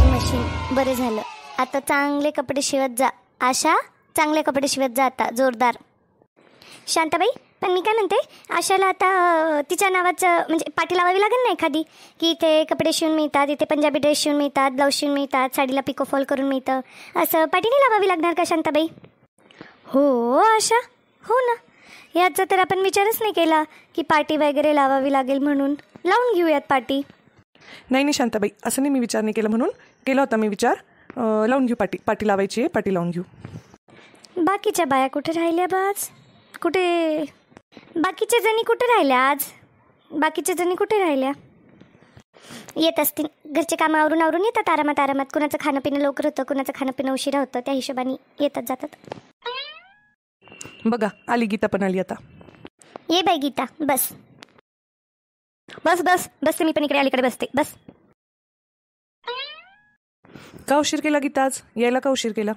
Washing machine. बरं झालं. आता चांगले कपडे शिवत जा आशा, चांगले कपडे शिवत जा आता जोरदार. शांताबाई, पण मी काय म्हणते, आशाला आता तिच्या नावाचं म्हणजे पाटी लावावी लागेल ना एखादी, की इथे कपडे शिवून मिळतात, इथे पंजाबी ड्रेस शिवून मिळतात, ब्लाऊज शिवून मिळतात, साडीला पिको फॉल करून मिळतं, असं पाटी नाही लावावी लागणार का शांताबाई? हो आशा, हो ना. याचा तर आपण विचारच नाही केला की पाटी वगैरे लावावी लागेल म्हणून. लावून घेऊयात पाटी. नाही शांताबाई, असं नाही मी विचार नाही केला, म्हणून केला होता मी विचार. लावून घेऊ पाटी, पाटी लावायची आहे, पाटी लावून घेऊ. बाकीच्या बाया कुठे राहिल्या बाज? कुठे बाकीच्या जणी कुठे राहिल्या आज? बाकीच्या जणी कुठे राहिल्या? येत असतील, घरचे कामं आवरून येतात आरामात आरामात. कुणाचं खाणं पिणं लवकर होतं, कुणाचं खाणं पिणं उशिरा होतं, त्या हिशोबाने येतात जातात. बघा आली गीता, पण आली आता. ये बाई गीता, बस बस बस बसते, मी पण इकडे अलीकडे बसते, बस. का उशीर केला गीता आज? यायला का उशीर केला?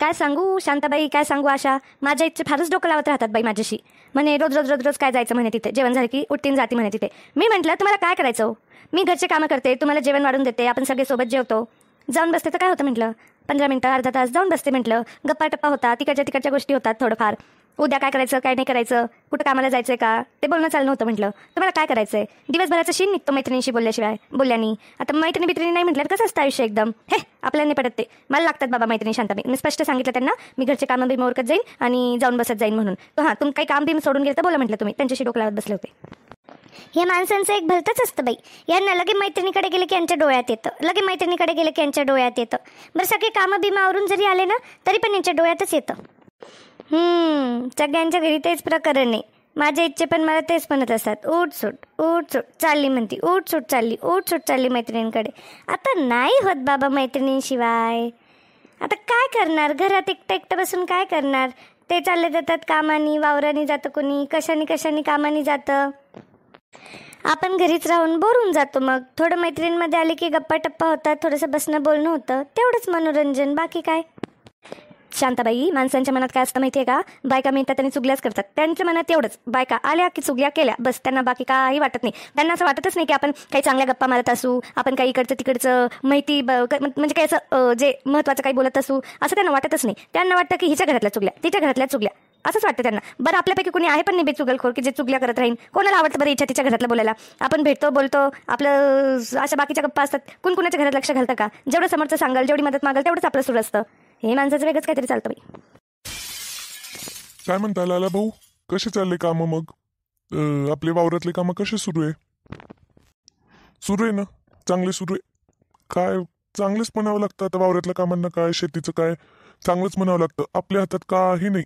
काय सांगू शांताबाई, काय सांगू आशा, माझ्या इच्छे फारच डोकं लावत राहतात बाई माझ्याशी. म्हणे रोज रोज रोज रोज काय जायचं म्हणे तिथे, जेवण झालं की उठतीन जाती म्हणे तिथे. मी म्हटलं तुम्हाला काय करायचं हो, मी घरचे कामं करते, तुम्हाला जेवण वाढून देते, आपण सगळे सोबत जेवतो, जाऊन बसते तर काय होतं म्हटलं, 15 मिनिटं अर्धा तास जाऊन बसते म्हटलं, गप्पा टप्पा होतात, तिकडच्या गोष्टी होतात थोडंफार. उद्या काय करायचं काय नाही करायचं, कुठं कामाला जायचं आहे का, ते बोलणं चाललं होतं. म्हटलं तुम्हाला काय करायचं आहे, दिवसभराचं शीन निघतो मैत्रिणीशी बोलल्यानी. आता मैत्रिणी बित्रिणी नाही म्हटलं कसं असतं आयुष्य एकदम. हे आपल्याला नाही पडत ते, मला लागतात बाबा मैत्रिणी शांताबाई. मी स्पष्ट सांगितलं त्यांना, मी घरचे कामं बिमं उरकत जाईन आणि जाऊन बसत जाईन म्हणून. हां, तुम्ही काही काम बिम सोडून गेलं तर बोला म्हटलं, तुम्ही त्यांच्याशी डोकं लावत बसले होते. हे माणसांचं एक भलतंच असतं बाई, यांना लगे मैत्रिणीकडे गेले की यांच्या डोळ्यात येतं, लगे मैत्रिणीकडे गेले की यांच्या डोळ्यात येतं. बरं सगळे कामं बिमं आवरून जरी आले ना तरी पण यांच्या डोळ्यातच येतं. सगळ्यांच्या घरी तेच प्रकरण आहे. माझ्या इच्छे पण मला तेच म्हणत असतात, उठ सूट चालली म्हणती, उठ सूट चालली मैत्रिणींकडे. आता नाही होत बाबा मैत्रिणींशिवाय. आता काय करणार, घरात एकटं बसून काय करणार. ते चालले जातात कामानी, वावरानी जातं कोणी, कशानी कामानी जातं. आपण घरीच राहून बोर होऊन जातो. मग थोडं मैत्रिणींमध्ये आले की गप्पा टप्पा होतात, थोडंसं बसणं बोलणं होतं, तेवढंच मनोरंजन, बाकी काय. शांताबाई, माणसांच्या मनात काय असतं माहिती आहे का, बायका मिळतात आणि चुगल्याच करतात. त्यांच्या मनात एवढंच, बायका आल्या की चुगल्या केल्या बस, त्यांना बाकी काही वाटत नाही. त्यांना असं वाटतच नाही की आपण काही चांगल्या गप्पा मारत असू, आपण काही इकडचं तिकडचं माहिती म्हणजे काही असं जे महत्त्वाचं काही बोलत असू, असं त्यांना वाटतच नाही. त्यांना वाटतं की हिच्या घरातल्या चुगल्या, तिच्या घरातल्या चुगल्या, असंच वाटतं त्यांना. बरं आपल्यापैकी कोणी आहे पण नाही बेचुगलखोर की जे चुगल्या करत राहीन. कोणाला आवडतं बरं तिच्या घरातलं बोलायला. आपण भेटतो बोलतो, आपलं अशा बाकीच्या गप्पा असतात, कुणाच्या घरात लक्ष घालतं का. जेवढं समोरचं सांगाल, जेवढी मदत मागाल तेवढंच आपलं सुरू असतं. हे माणसाचं वेगळंच काहीतरी चालतं बाई. काय म्हणता लाला भाऊ, कसे चालले कामं मग? आपले वावरातले कामं कसे सुरू आहे? सुरू आहे ना, चांगले सुरू आहे. काय चांगलंच म्हणावं लागतं आता, वावरातल्या कामांना काय, शेतीचं काय, चांगलंच म्हणावं लागतं. आपल्या हातात काही नाही,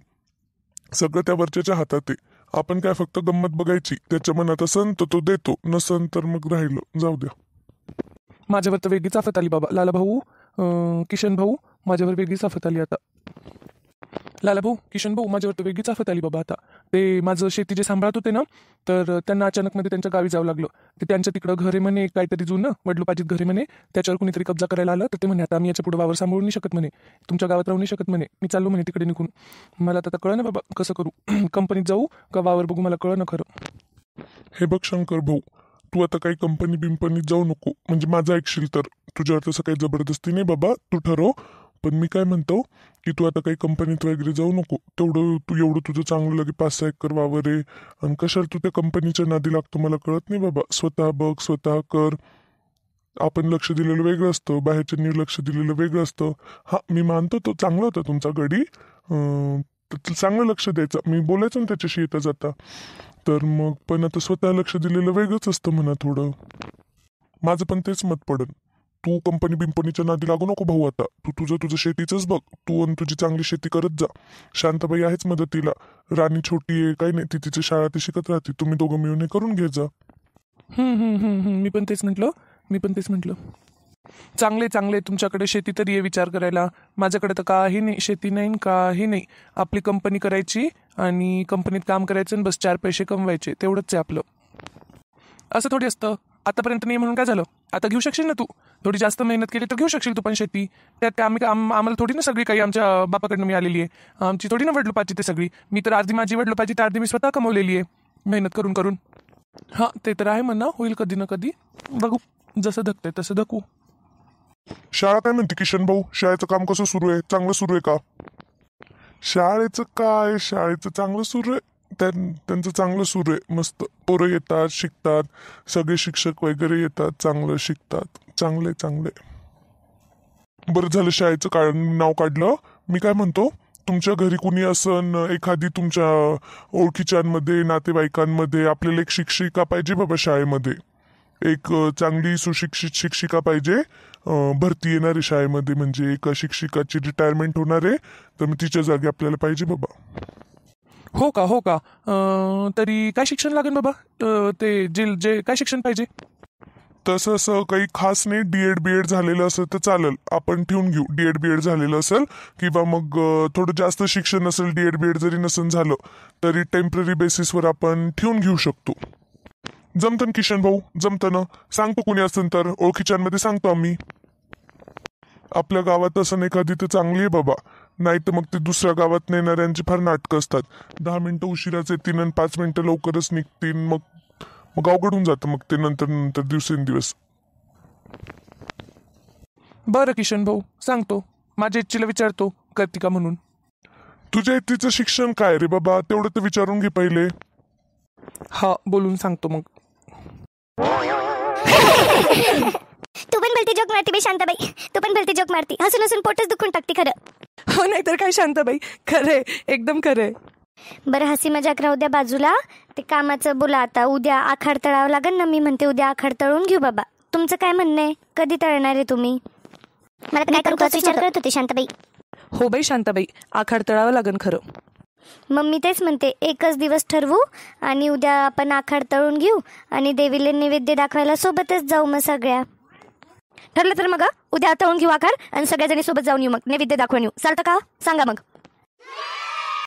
सगळं त्या वरच्याच्या हातात आहे. आपण काय फक्त गंमत बघायची, त्याच्या मनात असन तर तो देतो, नसन तर मग राहिलो, जाऊ द्या. माझ्यावर तर वेगळीच आफत आली बाबा. लाला भाऊ, किशन भाऊ, माझ्यावर वेगळीच आफत आली आता. लाला भाऊ, किशन भाऊ, माझ्यावर तर वेगळीच आफत आली बाबा आता. ते माझं शेती जे सांभाळत होते ना, तर त्यांना अचानक मध्ये त्यांच्या गावी जावं लागलं. ते त्यांच्या तिकडं घर आहे म्हणे, काहीतरी जुनं वडलोपाजीत घर आहे म्हणे, त्याच्यावर कुणीतरी कब्जा करायला आलं. तर ते म्हणे आता आम्ही याच्या पुढे वावर सांभाळू नाही शकत म्हणे, तुमच्या गावात राहू नाही शकत म्हणे, मी चाललो म्हणे तिकडे निघून. मला आता कळलं ना बाबा कसं करू, कंपनीत जाऊ का वावर बघू, मला कळलं ना खरं. हे बघ शंकर भाऊ, तू आता काही कंपनी बिंपनीत जाऊ नको, म्हणजे माझं ऐकशील तर. तुझ्यावर तसं काही जबरदस्ती नाही बाबा, तू ठरव. पण मी काय म्हणतो की तू आता काही कंपनीत वगैरे जाऊ नको. एवढं तुझं चांगलं लगे 5-6 एकर वावर आहे, आणि कशाला तू त्या कंपनीच्या नादी लागतो मला कळत नाही बाबा. स्वतः बघ, स्वतः कर. आपण लक्ष दिलेलं वेगळं असतं, बाहेरच्यांनी लक्ष दिलेलं वेगळं असतं. हा मी मानतो तो चांगला होता तुमचा गडी, चांगलं लक्ष द्यायचं, मी बोलायचं ना त्याच्याशी येता जाता. तर मग पण आता स्वतः लक्ष दिलेलं वेगळंच असतं म्हणा थोडं. माझं पण तेच मत पडन. तू कंपनी बिंपनीच्या नादी लागू नको भाऊ. आता तू तुझं शेतीचंच बघ, तू आणि तुझी चांगली शेती करत जा. शांताबाई आहेच मदतीला, राणी छोटी आहे काही नाही, ती तिची शाळा ती शिकत राहते, तुम्ही दोघं मिळून हे करून घे जा. मी पण तेच म्हटलं. चांगले तुमच्याकडे शेती तरी आहे विचार करायला. माझ्याकडे तर काही नाही, शेती नाही काही नाही. आपली कंपनी करायची आणि कंपनीत काम करायचं आणि बस 4 पैसे कमवायचे, तेवढंच आहे आपलं. असं थोडी असतं. आतापर्यंत नाही म्हणून काय झालं, आता घेऊ शकशील ना तू. थोडी जास्त मेहनत केली तर घेऊ शकशील तू पण शेती. त्यात आम्हाला थोडी ना सगळी काही आमच्या बापाकडनं मिळालेली आहे. आमची थोडी ना वडलोपाची ते सगळी. मी तर अर्धी माझी वडलोपाची, तर अर्धी मी स्वतः कमवलेली आहे मेहनत करून. हां ते तर आहे म्हणा, होईल कधी ना कधी, बघू जसं धकतंय तसं धकू. शाळा काय म्हणते किशन भाऊ? शाळेचं काम कसं सुरू आहे? चांगलं सुरू आहे का? शाळेचं काय, शाळेचं चांगलं सुरू आहे. त्यांचं चांगलं सुरू आहे. मस्त पोरं येतात, शिकतात, सगळे शिक्षक वगैरे येतात, चांगलं शिकतात. चांगले चांगले. बरं झालं शाळेचं नाव काढलं. मी काय म्हणतो, तुमच्या घरी कुणी असन, एखादी तुमच्या ओळखीच्यांमध्ये, नातेवाईकांमध्ये आपल्याला एक शिक्षिका पाहिजे बाबा शाळेमध्ये. एक चांगली सुशिक्षित शिक्षिका पाहिजे. भरती येणार आहे शाळेमध्ये, म्हणजे एका शिक्षिकाची रिटायरमेंट होणार आहे, तर मग तिच्या जागी आपल्याला पाहिजे बाबा. हो का, हो का. तरी काय शिक्षण लागेल बाबा? ते जे काय शिक्षण पाहिजे? तसं असं काही खास नाही. डीएड बीएड झालेलं असेल तर चालेल, आपण ठेवून घेऊ. डीएड बीएड झालेलं असेल किंवा मग थोडं जास्त शिक्षण असेल, डीएड बीएड जरी नसेल झालं तरी टेम्पररी बेसिसवर आपण ठेवून घेऊ शकतो. जमतं किशन भाऊ, जमतं ना. सांगतो कुणी असेल तर, ओळखीच्यांमध्ये सांगतो आम्ही. आपल्या गावात असं एखादी तर चांगली आहे बाबा. नाही तर मग ते दुसऱ्या गावात नेणाऱ्यांची फार नाटकं असतात. 10 मिनिटं उशिराच येतील आणि 5 मिनिटं लवकरच निघतील. मग अवघड होऊन जातं मग ते नंतर दिवसेंदिवस. बरं किशन भाऊ, सांगतो. माझ्या इच्छेला विचारतो करते का म्हणून. तुझ्या इथेचं शिक्षण काय रे बाबा? तेवढं तर विचारून घे पहिले. हा, बोलून सांगतो मग. तू पण भलती जोक मारती बाई शांताबाई, तू पण भलती जोक मारती. हसून हसून पोटच दुखून टाकते खरं. हो, नाही तर काय शांताबाई, खरंय, एकदम खरंय. बरं हसी मजाक राहू द्या बाजूला. ते कामाचं बोला आता. उद्या आखाड तळावं लागेल ना. मी म्हणते उद्या आखाड तळून घेऊ बाबा. तुमचं काय म्हणणं आहे? कधी तळणार आहे तुम्ही? मला काय करू विचार करत होते शांताबाई. हो बाई शांताबाई, आखाड तळावं लागेल खरं. मग मी तेच म्हणते, एकच दिवस ठरवू आणि उद्या आपण आखाड तळून घेऊ आणि देवीला नैवेद्य दाखवायला सोबतच जाऊ. मग सगळ्या ठरलं तर मग उद्या तळून घेऊ आखाड आणि सगळ्याजणी सोबत जाऊन येऊ, मग नैवेद्य दाखवून येऊ. चालतं का? सांगा मग.